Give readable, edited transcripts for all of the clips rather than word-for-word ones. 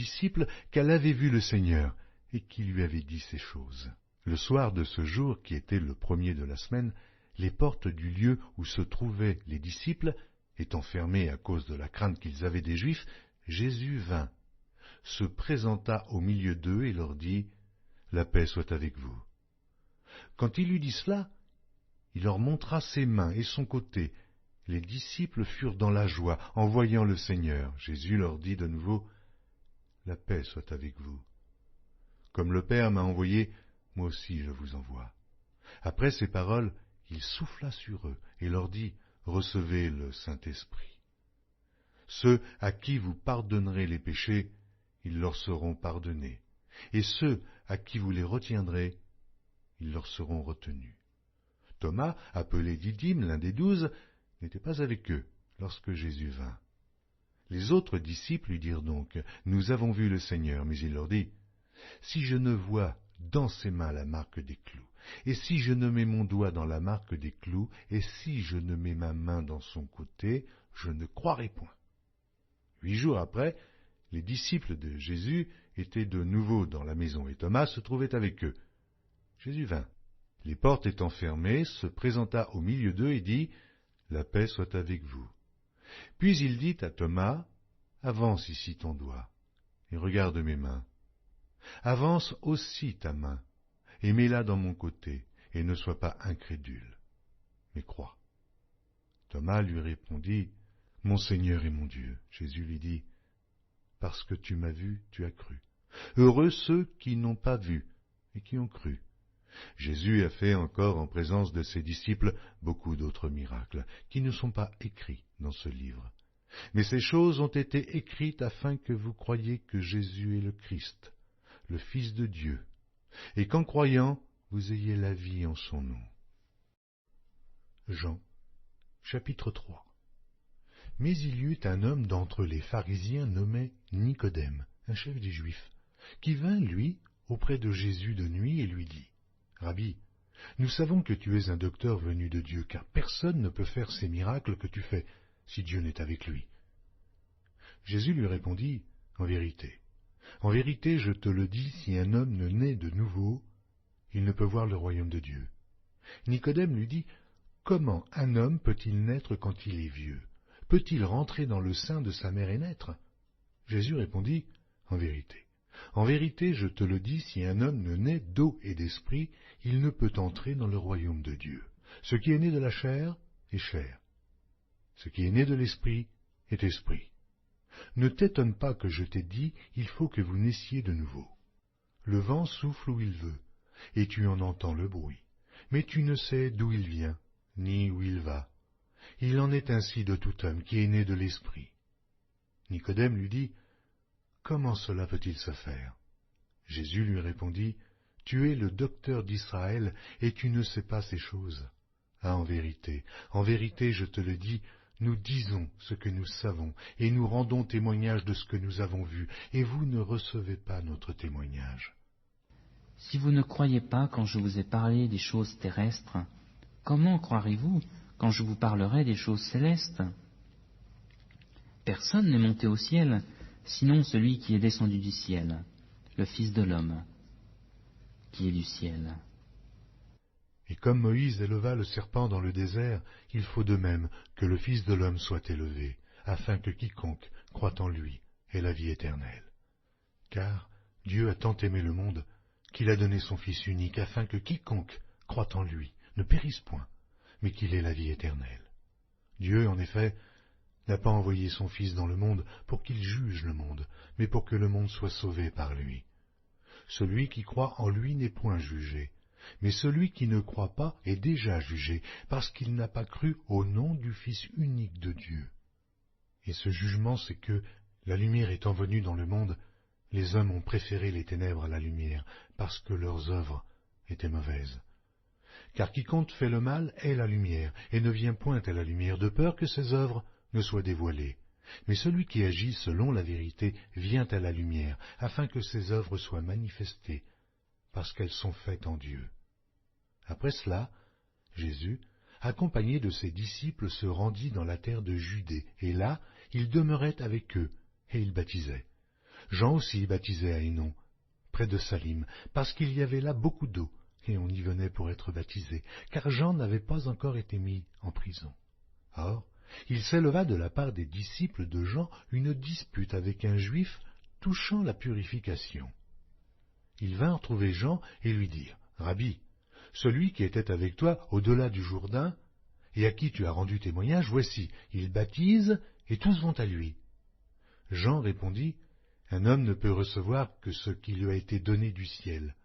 disciples qu'elle avait vu le Seigneur et qu'il lui avait dit ces choses. Le soir de ce jour, qui était le premier de la semaine, les portes du lieu où se trouvaient les disciples, étant fermées à cause de la crainte qu'ils avaient des Juifs, Jésus vint, se présenta au milieu d'eux et leur dit « La paix soit avec vous ». Quand il eut dit cela, il leur montra ses mains et son côté. Les disciples furent dans la joie en voyant le Seigneur. Jésus leur dit de nouveau « La paix soit avec vous. Comme le Père m'a envoyé, moi aussi je vous envoie. » Après ces paroles, il souffla sur eux et leur dit « Recevez le Saint-Esprit. Ceux à qui vous pardonnerez les péchés, ils leur seront pardonnés, et ceux à qui vous les retiendrez, ils leur seront retenus. » Thomas, appelé Didyme, l'un des 12, n'était pas avec eux lorsque Jésus vint. Les autres disciples lui dirent donc « Nous avons vu le Seigneur », mais il leur dit « Si je ne vois dans ses mains la marque des clous, et si je ne mets mon doigt dans la marque des clous, et si je ne mets ma main dans son côté, je ne croirai point. » 8 jours après, les disciples de Jésus étaient de nouveau dans la maison, et Thomas se trouvait avec eux. Jésus vint. Les portes étant fermées, se présenta au milieu d'eux et dit « La paix soit avec vous. » Puis il dit à Thomas « Avance ici ton doigt, et regarde mes mains. Avance aussi ta main, et mets-la dans mon côté, et ne sois pas incrédule, mais crois. » Thomas lui répondit « Mon Seigneur et mon Dieu. » Jésus lui dit « Parce que tu m'as vu, tu as cru. Heureux ceux qui n'ont pas vu et qui ont cru. » Jésus a fait encore en présence de ses disciples beaucoup d'autres miracles, qui ne sont pas écrits dans ce livre. Mais ces choses ont été écrites afin que vous croyiez que Jésus est le Christ, le Fils de Dieu, et qu'en croyant, vous ayez la vie en son nom. Jean, chapitre 3. Mais il y eut un homme d'entre les pharisiens nommé Nicodème, un chef des Juifs, qui vint, lui, auprès de Jésus de nuit et lui dit « Rabbi, nous savons que tu es un docteur venu de Dieu, car personne ne peut faire ces miracles que tu fais, si Dieu n'est avec lui. » Jésus lui répondit « En vérité, je te le dis, si un homme ne naît de nouveau, il ne peut voir le royaume de Dieu. » Nicodème lui dit « Comment un homme peut-il naître quand il est vieux? Peut-il rentrer dans le sein de sa mère et naître ?» Jésus répondit « En vérité, je te le dis, si un homme ne naît d'eau et d'esprit, il ne peut entrer dans le royaume de Dieu. Ce qui est né de la chair est chair. Ce qui est né de l'esprit est esprit. Ne t'étonne pas que je t'ai dit, il faut que vous naissiez de nouveau. Le vent souffle où il veut, et tu en entends le bruit, mais tu ne sais d'où il vient, ni où il va. Il en est ainsi de tout homme qui est né de l'esprit. » Nicodème lui dit « Comment cela peut-il se faire ?» Jésus lui répondit « Tu es le docteur d'Israël, et tu ne sais pas ces choses. Ah, en vérité, je te le dis, nous disons ce que nous savons, et nous rendons témoignage de ce que nous avons vu, et vous ne recevez pas notre témoignage. » Si vous ne croyez pas quand je vous ai parlé des choses terrestres, comment croirez-vous quand je vous parlerai des choses célestes? Personne n'est monté au ciel, sinon celui qui est descendu du ciel, le Fils de l'homme, qui est du ciel. Et comme Moïse éleva le serpent dans le désert, il faut de même que le Fils de l'homme soit élevé, afin que quiconque croit en lui ait la vie éternelle. Car Dieu a tant aimé le monde qu'il a donné son Fils unique, afin que quiconque croit en lui ne périsse point, mais qu'il ait la vie éternelle. Dieu, en effet, n'a pas envoyé son Fils dans le monde pour qu'il juge le monde, mais pour que le monde soit sauvé par lui. Celui qui croit en lui n'est point jugé, mais celui qui ne croit pas est déjà jugé, parce qu'il n'a pas cru au nom du Fils unique de Dieu. Et ce jugement, c'est que, la lumière étant venue dans le monde, les hommes ont préféré les ténèbres à la lumière, parce que leurs œuvres étaient mauvaises. Car quiconque fait le mal est la lumière, et ne vient point à la lumière, de peur que ses œuvres ne soient dévoilées. Mais celui qui agit selon la vérité vient à la lumière, afin que ses œuvres soient manifestées, parce qu'elles sont faites en Dieu. Après cela, Jésus, accompagné de ses disciples, se rendit dans la terre de Judée, et là, il demeurait avec eux, et il baptisait. Jean aussi baptisait à Hénon, près de Salim, parce qu'il y avait là beaucoup d'eau, et on y venait pour être baptisé, car Jean n'avait pas encore été mis en prison. Or, il s'éleva de la part des disciples de Jean une dispute avec un juif touchant la purification. Ils vinrent trouver Jean et lui dirent, « Rabbi, celui qui était avec toi au-delà du Jourdain, et à qui tu as rendu témoignage, voici, il baptise, et tous vont à lui. » Jean répondit, « Un homme ne peut recevoir que ce qui lui a été donné du ciel.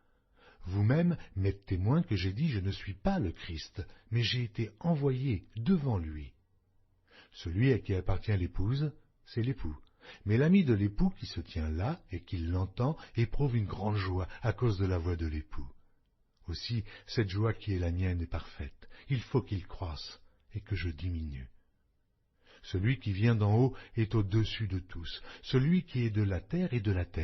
Vous-même m'êtes témoin que j'ai dit, je ne suis pas le Christ, mais j'ai été envoyé devant lui. Celui à qui appartient l'épouse, c'est l'époux. Mais l'ami de l'époux qui se tient là et qui l'entend éprouve une grande joie à cause de la voix de l'époux. Aussi, cette joie qui est la mienne est parfaite. Il faut qu'il croisse et que je diminue. Celui qui vient d'en haut est au-dessus de tous. Celui qui est de la terre est de la terre.